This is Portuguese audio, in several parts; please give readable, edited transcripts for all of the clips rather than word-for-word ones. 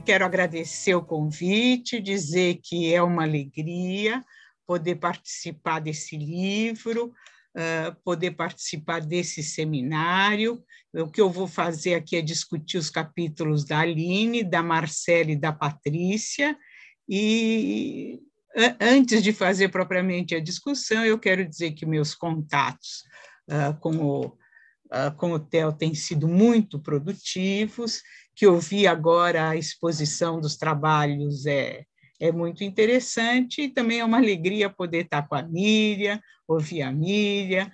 quero agradecer o convite, dizer que é uma alegria poder participar desse livro, poder participar desse seminário. O que eu vou fazer aqui é discutir os capítulos da Aline, da Marcela e da Patrícia, e antes de fazer propriamente a discussão, eu quero dizer que meus contatos com o Theo têm sido muito produtivos, que ouvir agora a exposição dos trabalhos é muito interessante, e também é uma alegria poder estar com a Miriam, ouvir a Miriam,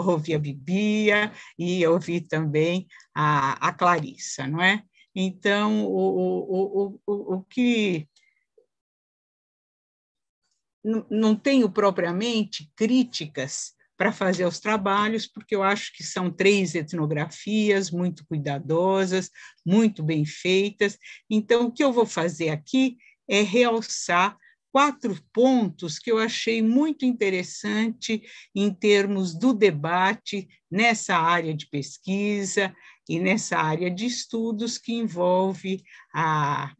ouvir a Bibia e ouvir também a Clarissa, não é? Então, o que não tenho propriamente críticas para fazer os trabalhos, porque eu acho que são 3 etnografias muito cuidadosas, muito bem feitas. Então, o que eu vou fazer aqui é realçar 4 pontos que eu achei muito interessante em termos do debate nessa área de pesquisa e nessa área de estudos que envolve a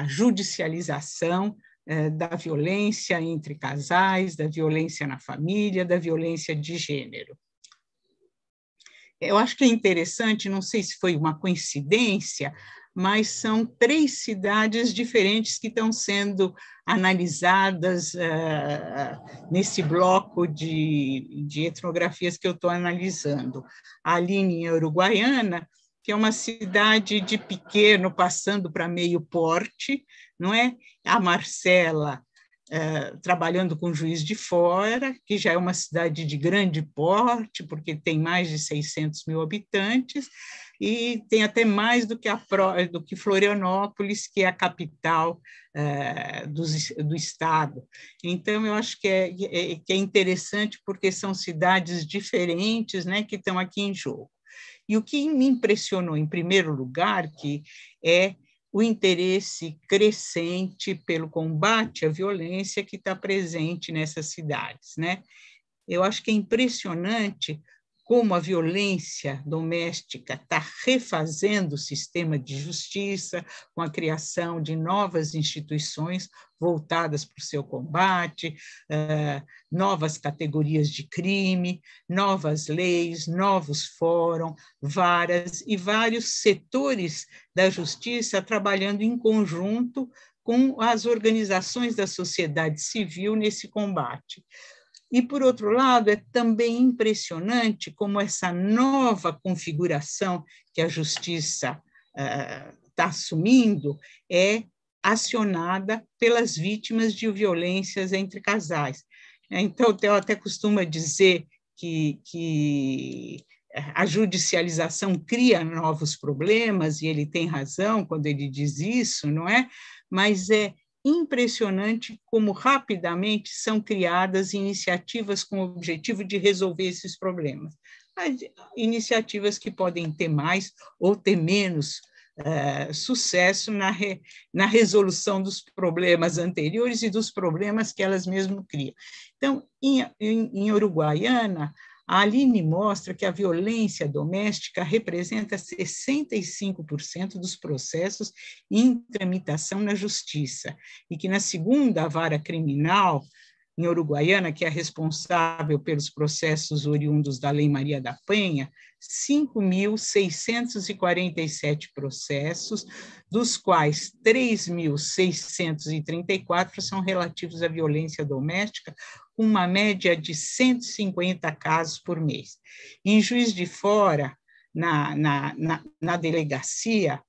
judicialização da violência entre casais, da violência na família, da violência de gênero. Eu acho que é interessante, não sei se foi uma coincidência, mas são 3 cidades diferentes que estão sendo analisadas nesse bloco de etnografias que eu estou analisando. A Aline, em Uruguaiana, que é uma cidade de pequeno, passando para meio porte, não é? A Marcela, trabalhando com Juiz de Fora, que já é uma cidade de grande porte, porque tem mais de 600 mil habitantes, e tem até mais do que Florianópolis, que é a capital do estado. Então, eu acho que é interessante, porque são cidades diferentes, né, que estão aqui em jogo. E o que me impressionou, em primeiro lugar, que é o interesse crescente pelo combate à violência que está presente nessas cidades, né? Eu acho que é impressionante como a violência doméstica está refazendo o sistema de justiça, com a criação de novas instituições voltadas para o seu combate, novas categorias de crime, novas leis, novos fóruns, varas e vários setores da justiça trabalhando em conjunto com as organizações da sociedade civil nesse combate. E, por outro lado, é também impressionante como essa nova configuração que a justiça está assumindo é acionada pelas vítimas de violências entre casais. Então, eu até costumo dizer que a judicialização cria novos problemas, e ele tem razão quando ele diz isso, não é? Mas é impressionante como rapidamente são criadas iniciativas com o objetivo de resolver esses problemas. Iniciativas que podem ter mais ou ter menos sucesso na resolução dos problemas anteriores e dos problemas que elas mesmas criam. Então, em Uruguaiana, a Aline mostra que a violência doméstica representa 65% dos processos em tramitação na justiça, e que na segunda vara criminal, em Uruguaiana, que é responsável pelos processos oriundos da Lei Maria da Penha, 5.647 processos, dos quais 3.634 são relativos à violência doméstica, com uma média de 150 casos por mês. Em Juiz de Fora, na delegacia,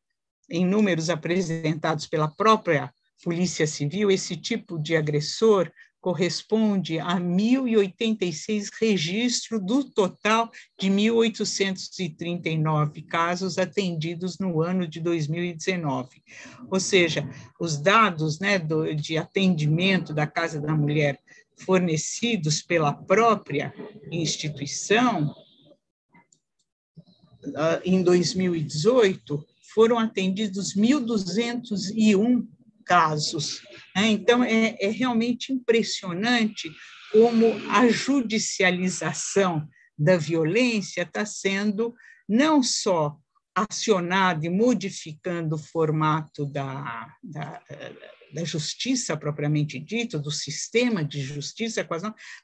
em números apresentados pela própria Polícia Civil, esse tipo de agressor corresponde a 1.086 registros do total de 1.839 casos atendidos no ano de 2019. Ou seja, os dados, né, de atendimento da Casa da Mulher fornecidos pela própria instituição, em 2018, foram atendidos 1.201 casos. Então, é realmente impressionante como a judicialização da violência está sendo não só acionado e modificando o formato da justiça propriamente dita, do sistema de justiça,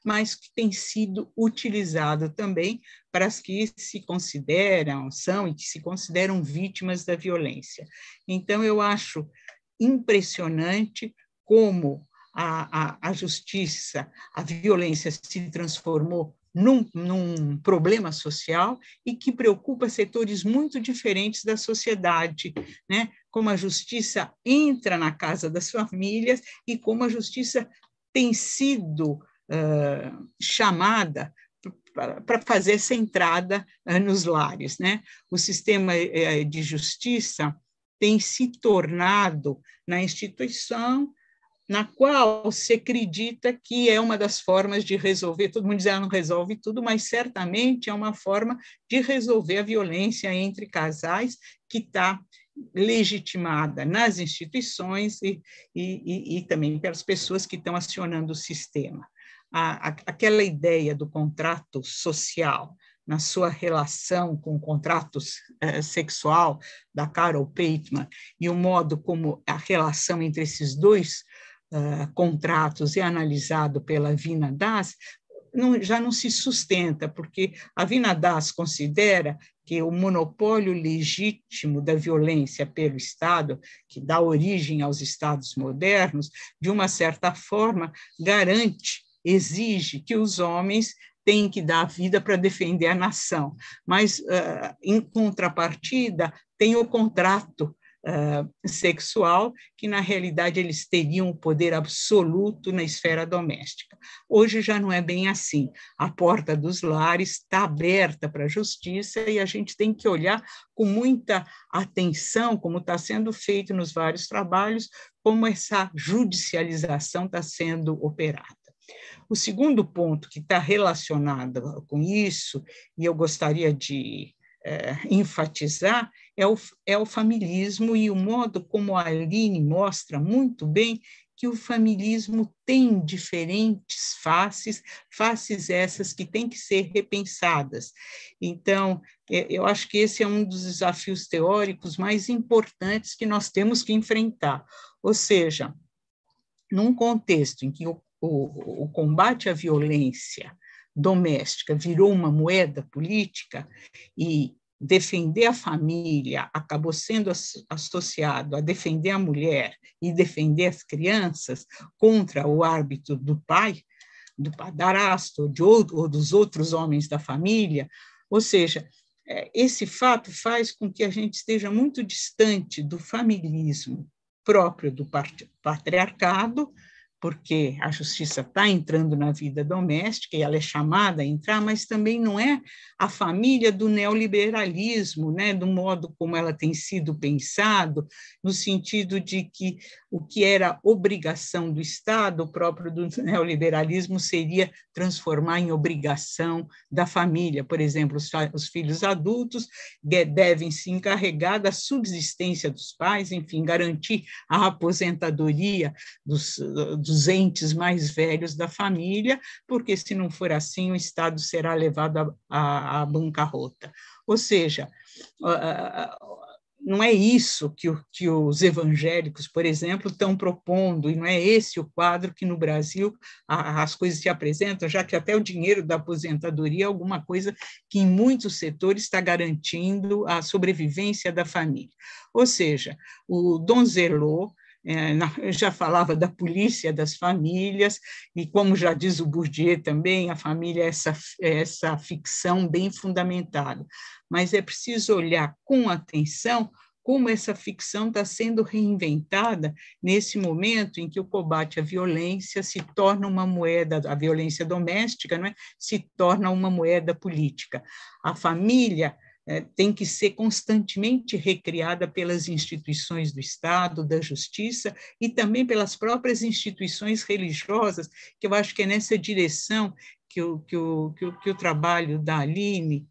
mas que tem sido utilizado também para as que se consideram, são e que se consideram vítimas da violência. Então, eu acho impressionante como a justiça, a violência se transformou num problema social e que preocupa setores muito diferentes da sociedade, né? Como a justiça entra na casa das famílias e como a justiça tem sido chamada para fazer essa entrada nos lares, né? O sistema de justiça tem se tornado na instituição na qual se acredita que é uma das formas de resolver, todo mundo diz, não resolve tudo, mas certamente é uma forma de resolver a violência entre casais que está legitimada nas instituições e também pelas pessoas que estão acionando o sistema. Aquela ideia do contrato social, na sua relação com o contrato sexual da Carol Pateman, e o modo como a relação entre esses dois contratos é analisado pela Vina Das, já não se sustenta, porque a Vina Das considera que o monopólio legítimo da violência pelo Estado, que dá origem aos Estados modernos, de uma certa forma, garante, exige que os homens têm que dar a vida para defender a nação, mas, em contrapartida, tem o contrato sexual, que na realidade eles teriam o poder absoluto na esfera doméstica. Hoje já não é bem assim. A porta dos lares está aberta para a justiça e a gente tem que olhar com muita atenção, como está sendo feito nos vários trabalhos, como essa judicialização está sendo operada. O segundo ponto que está relacionado com isso, e eu gostaria de enfatizar, é o familismo e o modo como a Aline mostra muito bem que o familismo tem diferentes faces essas que têm que ser repensadas. Então, eu acho que esse é um dos desafios teóricos mais importantes que nós temos que enfrentar. Ou seja, num contexto em que o combate à violência doméstica virou uma moeda política e defender a família acabou sendo associado a defender a mulher e defender as crianças contra o árbitro do pai, do padrasto ou dos outros homens da família. Ou seja, esse fato faz com que a gente esteja muito distante do familismo próprio do patriarcado, porque a justiça está entrando na vida doméstica e ela é chamada a entrar, mas também não é a família do neoliberalismo, né, do modo como ela tem sido pensado, no sentido de que o que era obrigação do Estado, o próprio do neoliberalismo, seria transformar em obrigação da família. Por exemplo, os filhos adultos devem se encarregar da subsistência dos pais, enfim, garantir a aposentadoria dos entes mais velhos da família, porque, se não for assim, o Estado será levado à bancarrota. Ou seja, não é isso que os evangélicos, por exemplo, estão propondo, e não é esse o quadro que no Brasil as coisas se apresentam, já que até o dinheiro da aposentadoria é alguma coisa que em muitos setores está garantindo a sobrevivência da família. Ou seja, o Donzelot já falava da polícia das famílias, e como já diz o Bourdieu também, a família é essa ficção bem fundamentada. Mas é preciso olhar com atenção como essa ficção está sendo reinventada nesse momento em que o combate à violência se torna uma moeda, a violência doméstica, não é? Se torna uma moeda política. A família tem que ser constantemente recriada pelas instituições do Estado, da justiça e também pelas próprias instituições religiosas, que eu acho que é nessa direção que o trabalho da Aline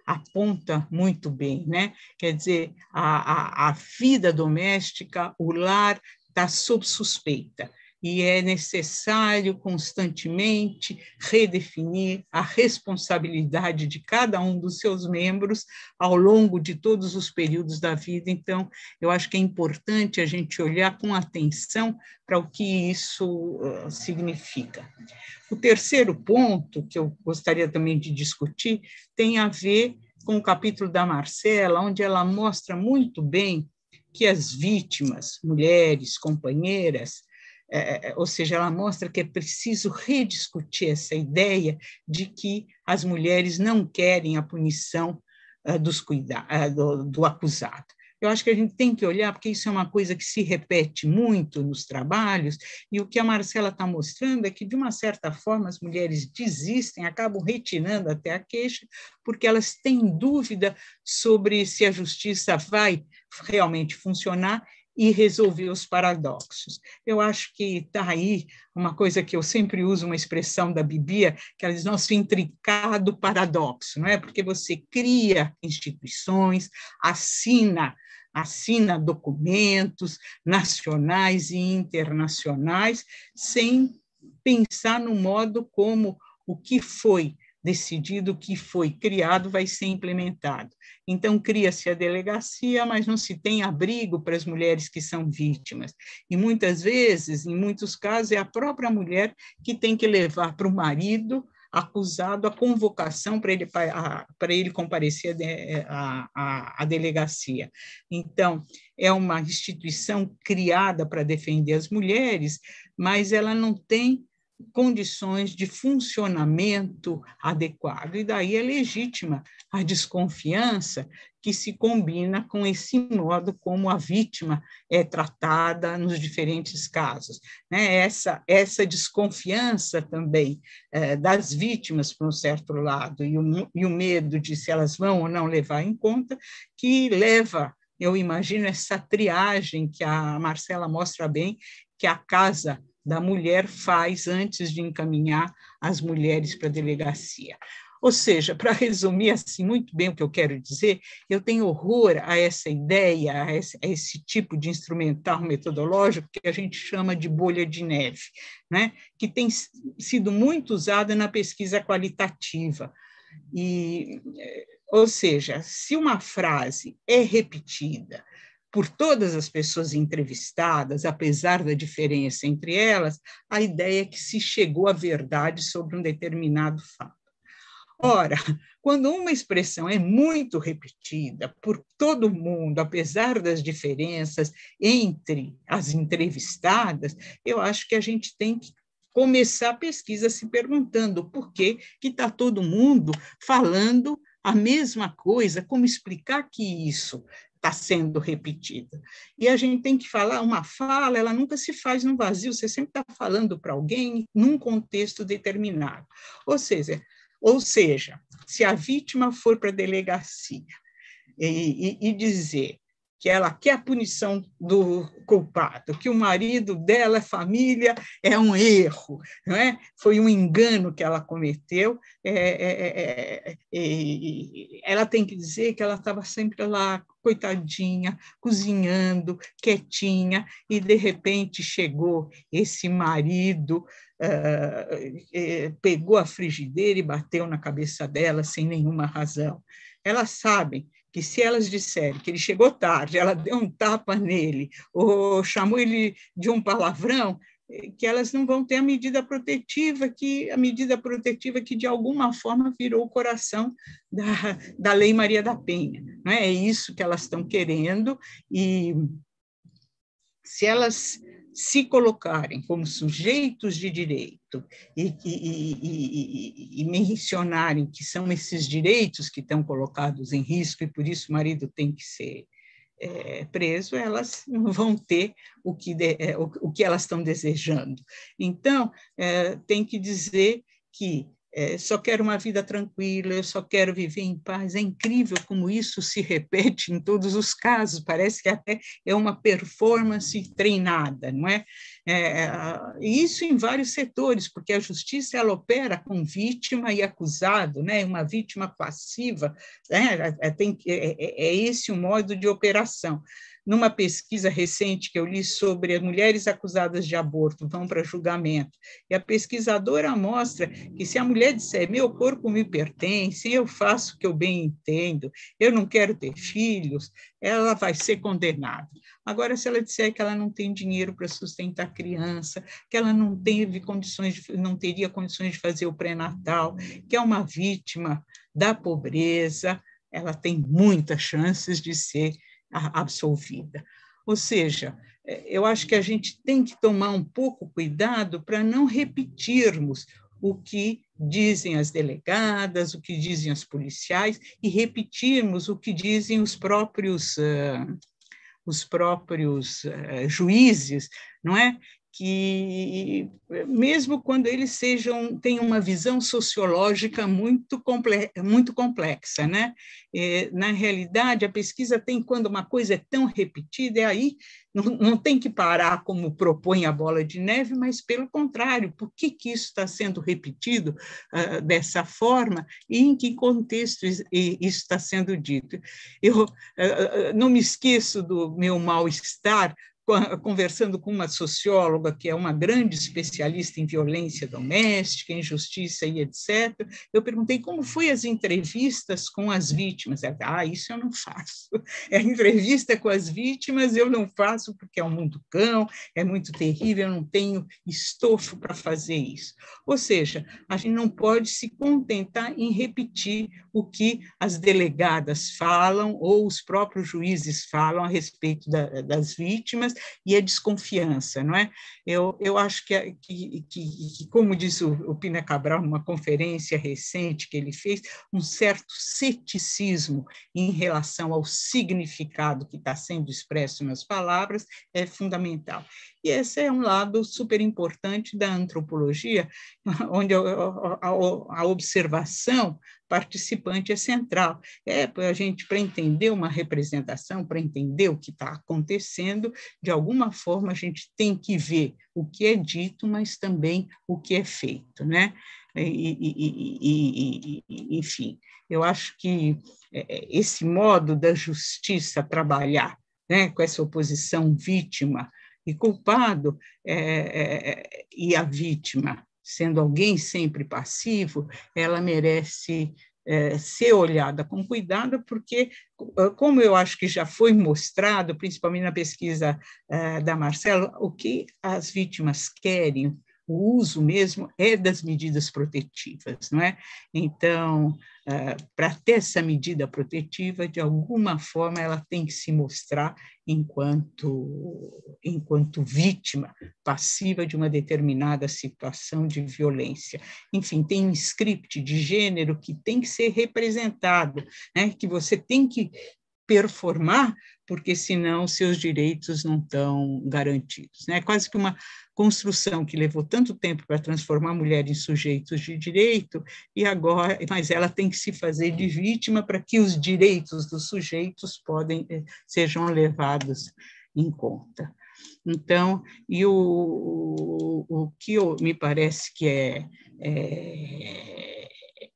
aponta muito bem, né? Quer dizer, a vida doméstica, o lar está sob suspeita. e é necessário constantemente redefinir a responsabilidade de cada um dos seus membros ao longo de todos os períodos da vida. Então, eu acho que é importante a gente olhar com atenção para o que isso significa. O terceiro ponto, que eu gostaria também de discutir, tem a ver com o capítulo da Marcela, onde ela mostra muito bem que as vítimas, mulheres, companheiras, ou seja, ela mostra que é preciso rediscutir essa ideia de que as mulheres não querem a punição do acusado. Eu acho que a gente tem que olhar, porque isso é uma coisa que se repete muito nos trabalhos, e o que a Marcela está mostrando é que, de uma certa forma, as mulheres desistem, acabam retirando até a queixa, porque elas têm dúvida sobre se a justiça vai realmente funcionar e resolver os paradoxos. Eu acho que está aí uma coisa que eu sempre uso, uma expressão da Biblia, que ela diz, nosso intricado paradoxo, não é? Porque você cria instituições, assina documentos nacionais e internacionais, sem pensar no modo como o que foi decidido, o que foi criado vai ser implementado. Então, cria-se a delegacia, mas não se tem abrigo para as mulheres que são vítimas. E muitas vezes, em muitos casos, é a própria mulher que tem que levar para o marido acusado a convocação para ele comparecer à delegacia. Então, é uma instituição criada para defender as mulheres, mas ela não tem condições de funcionamento adequado, e daí é legítima a desconfiança que se combina com esse modo como a vítima é tratada nos diferentes casos. Essa desconfiança também das vítimas, por um certo lado, e o medo de se elas vão ou não levar em conta, que leva, eu imagino, essa triagem que a Marcela mostra bem, que a casa da mulher faz antes de encaminhar as mulheres para a delegacia. Ou seja, para resumir assim muito bem o que eu quero dizer, eu tenho horror a essa ideia, a esse tipo de instrumental metodológico que a gente chama de bolha de neve, né? Que tem sido muito usada na pesquisa qualitativa. Ou seja, se uma frase é repetida por todas as pessoas entrevistadas, apesar da diferença entre elas, a ideia é que se chegou à verdade sobre um determinado fato. Ora, quando uma expressão é muito repetida por todo mundo, apesar das diferenças entre as entrevistadas, eu acho que a gente tem que começar a pesquisa se perguntando por que está todo mundo falando a mesma coisa, como explicar que isso está sendo repetida. E a gente tem que falar, uma fala, ela nunca se faz no vazio, você sempre está falando para alguém num contexto determinado. Ou seja, se a vítima for para a delegacia e dizer que ela quer a punição do culpado, que o marido dela, a família, é um erro, não é? Foi um engano que ela cometeu, ela tem que dizer que ela estava sempre lá, coitadinha, cozinhando, quietinha, e de repente chegou esse marido, pegou a frigideira e bateu na cabeça dela sem nenhuma razão. Elas sabem que se elas disserem que ele chegou tarde, ela deu um tapa nele, ou chamou ele de um palavrão, que elas não vão ter a medida protetiva que de alguma forma virou o coração da Lei Maria da Penha. Não é isso que elas estão querendo, e se elas se colocarem como sujeitos de direito e mencionarem que são esses direitos que estão colocados em risco e por isso o marido tem que ser preso, elas não vão ter o que elas estão desejando. Então, tem que dizer que só quero uma vida tranquila, eu só quero viver em paz. É incrível como isso se repete em todos os casos, parece que até é uma performance treinada, não é? E isso em vários setores, porque a justiça ela opera com vítima e acusado, né? Uma vítima passiva, né? É esse o modo de operação. Numa pesquisa recente que eu li sobre as mulheres acusadas de aborto vão para julgamento, e a pesquisadora mostra que se a mulher disser meu corpo me pertence, eu faço o que eu bem entendo, eu não quero ter filhos, ela vai ser condenada. Agora, se ela disser que ela não tem dinheiro para sustentar a criança, que ela não teve condições, não teria condições de fazer o pré-natal, que é uma vítima da pobreza, ela tem muitas chances de ser absolvida. Ou seja, eu acho que a gente tem que tomar um pouco cuidado para não repetirmos o que dizem as delegadas, o que dizem as policiais, e repetirmos o que dizem os próprios juízes, não é? Que, mesmo quando eles tenham uma visão sociológica muito complexa, né? Na realidade, a pesquisa tem, quando uma coisa é tão repetida, aí não tem que parar como propõe a bola de neve, mas, pelo contrário, por que isso está sendo repetido dessa forma e em que contexto isso está sendo dito? Eu não me esqueço do meu mal-estar conversando com uma socióloga que é uma grande especialista em violência doméstica, em justiça e etc. Eu perguntei como foi as entrevistas com as vítimas. Ela, isso eu não faço. A entrevista com as vítimas eu não faço porque é um mundo cão, é muito terrível, eu não tenho estofo para fazer isso. Ou seja, a gente não pode se contentar em repetir o que as delegadas falam ou os próprios juízes falam a respeito das vítimas e a desconfiança, não é? Eu acho que como disse o Pina Cabral numa conferência recente que ele fez, um certo ceticismo em relação ao significado que está sendo expresso nas palavras é fundamental. E esse é um lado super importante da antropologia, onde a observação participante é central. Para a gente, para entender uma representação, para entender o que está acontecendo, de alguma forma a gente tem que ver o que é dito, mas também o que é feito, né? Enfim, eu acho que esse modo da justiça trabalhar, né, com essa oposição vítima e culpado, e a vítima sendo alguém sempre passivo, ela merece ser olhada com cuidado, porque, como eu acho que já foi mostrado, principalmente na pesquisa da Marcela, o que as vítimas querem, o uso mesmo é das medidas protetivas, não é? Então, para ter essa medida protetiva, de alguma forma, ela tem que se mostrar enquanto vítima passiva de uma determinada situação de violência. Enfim, tem um script de gênero que tem que ser representado, né? Que você tem que performar, porque senão seus direitos não estão garantidos. É quase que uma construção que levou tanto tempo para transformar a mulher em sujeitos de direito, e agora, mas ela tem que se fazer de vítima para que os direitos dos sujeitos sejam levados em conta. Então, e o que me parece que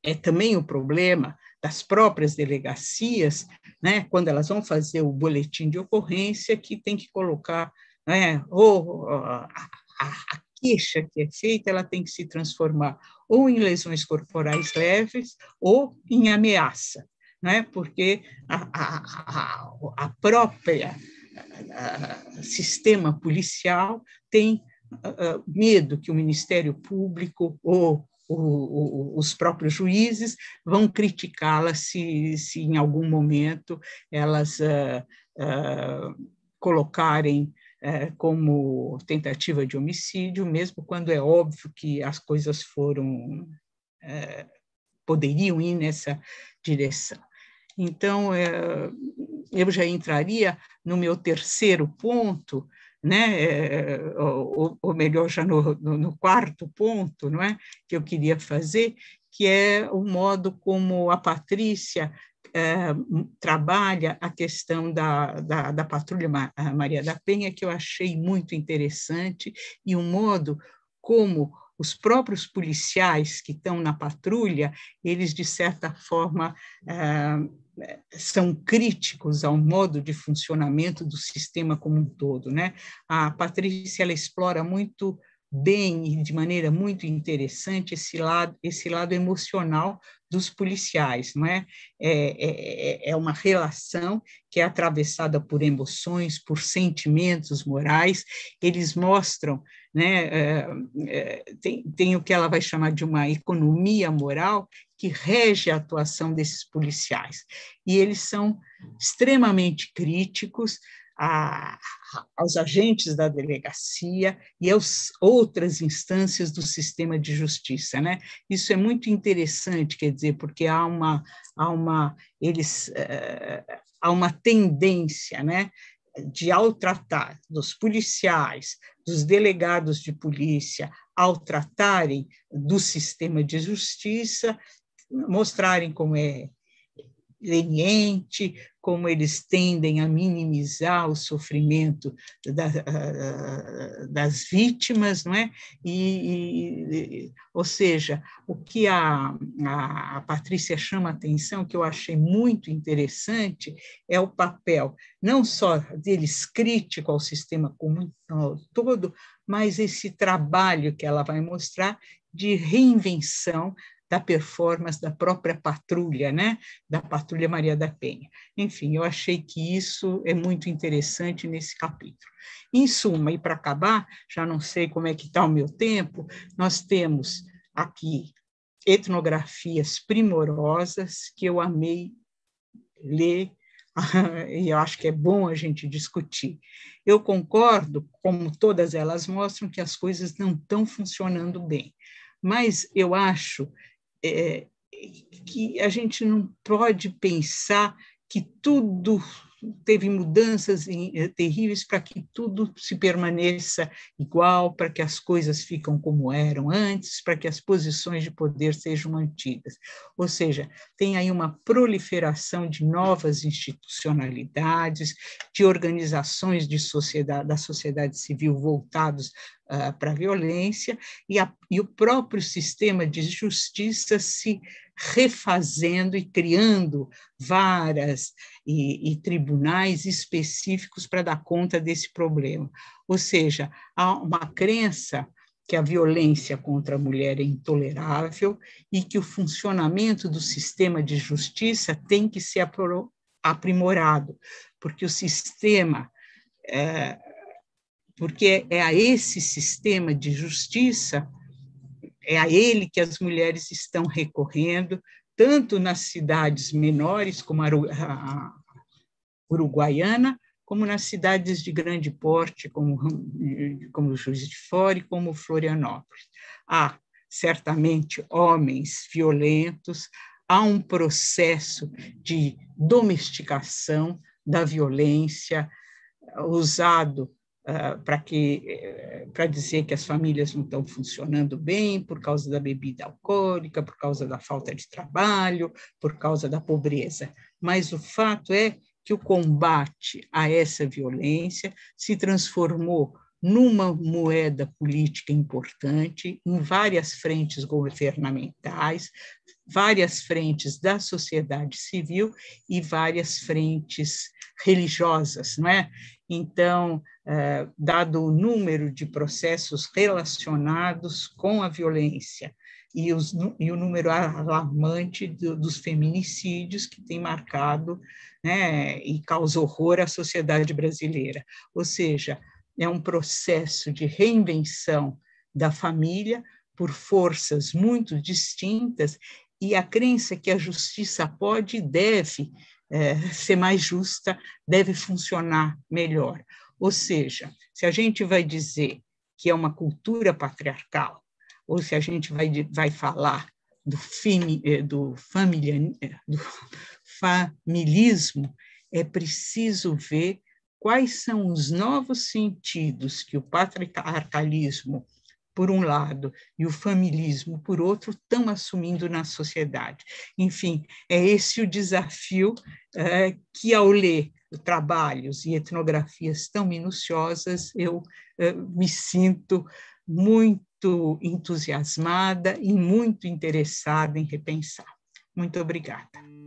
é também o problema das próprias delegacias, né, quando elas vão fazer o boletim de ocorrência, que tem que colocar, né, ou a queixa que é feita, ela tem que se transformar ou em lesões corporais leves ou em ameaça, né, porque a própria sistema policial tem medo que o Ministério Público ou os próprios juízes vão criticá-las se em algum momento elas colocarem como tentativa de homicídio, mesmo quando é óbvio que as coisas poderiam ir nessa direção. Então, eu já entraria no meu terceiro ponto, né? Ou melhor, já no quarto ponto, não é? Que eu queria fazer, que é o modo como a Patrícia trabalha a questão da Patrulha Maria da Penha, que eu achei muito interessante, e o modo como os próprios policiais que estão na patrulha, eles, de certa forma, são críticos ao modo de funcionamento do sistema como um todo, né? A Patrícia, ela explora muito bem e de maneira muito interessante esse lado emocional dos policiais, não é? É uma relação que é atravessada por emoções, por sentimentos morais. Eles mostram, né? Tem o que ela vai chamar de uma economia moral que rege a atuação desses policiais. E eles são extremamente críticos aos agentes da delegacia e às outras instâncias do sistema de justiça, né? Isso é muito interessante, quer dizer, porque há uma tendência, né, de, ao tratar dos policiais, dos delegados de polícia, ao tratarem do sistema de justiça, mostrarem como é leniente, como eles tendem a minimizar o sofrimento das vítimas, não é? Ou seja, o que a Patrícia chama a atenção, que eu achei muito interessante, é o papel não só deles crítico ao sistema como todo, mas esse trabalho que ela vai mostrar de reinvenção da performance da própria patrulha, né? Da Patrulha Maria da Penha. Enfim, eu achei que isso é muito interessante nesse capítulo. Em suma, e para acabar, já não sei como é que está o meu tempo, nós temos aqui etnografias primorosas que eu amei ler, e eu acho que é bom a gente discutir. Eu concordo, como todas elas mostram, que as coisas não estão funcionando bem, mas eu acho que a gente não pode pensar que tudo teve mudanças terríveis para que tudo se permaneça igual, para que as coisas ficam como eram antes, para que as posições de poder sejam mantidas. Ou seja, tem aí uma proliferação de novas institucionalidades, de organizações da sociedade civil voltados para a violência, e o próprio sistema de justiça se refazendo e criando varas e tribunais específicos para dar conta desse problema. Ou seja, há uma crença que a violência contra a mulher é intolerável e que o funcionamento do sistema de justiça tem que ser aprimorado, porque o sistema... porque é a esse sistema de justiça, é a ele que as mulheres estão recorrendo, tanto nas cidades menores, como a Uruguaiana, como nas cidades de grande porte, como Juiz de Fora e como Florianópolis. Há, certamente, homens violentos, há um processo de domesticação da violência usado para dizer que as famílias não estão funcionando bem por causa da bebida alcoólica, por causa da falta de trabalho, por causa da pobreza. Mas o fato é que o combate a essa violência se transformou numa moeda política importante em várias frentes governamentais, várias frentes da sociedade civil e várias frentes religiosas, não é? Então, dado o número de processos relacionados com a violência e o número alarmante dos feminicídios que tem marcado, né, e causa horror à sociedade brasileira. Ou seja, é um processo de reinvenção da família por forças muito distintas e a crença que a justiça pode e deve ser mais justa, deve funcionar melhor. Ou seja, se a gente vai dizer que é uma cultura patriarcal, ou se a gente vai falar do familismo, é preciso ver quais são os novos sentidos que o patriarcalismo por um lado, e o familismo, por outro, estão assumindo na sociedade. Enfim, é esse o desafio que, ao ler trabalhos e etnografias tão minuciosas, eu me sinto muito entusiasmada e muito interessada em repensar. Muito obrigada.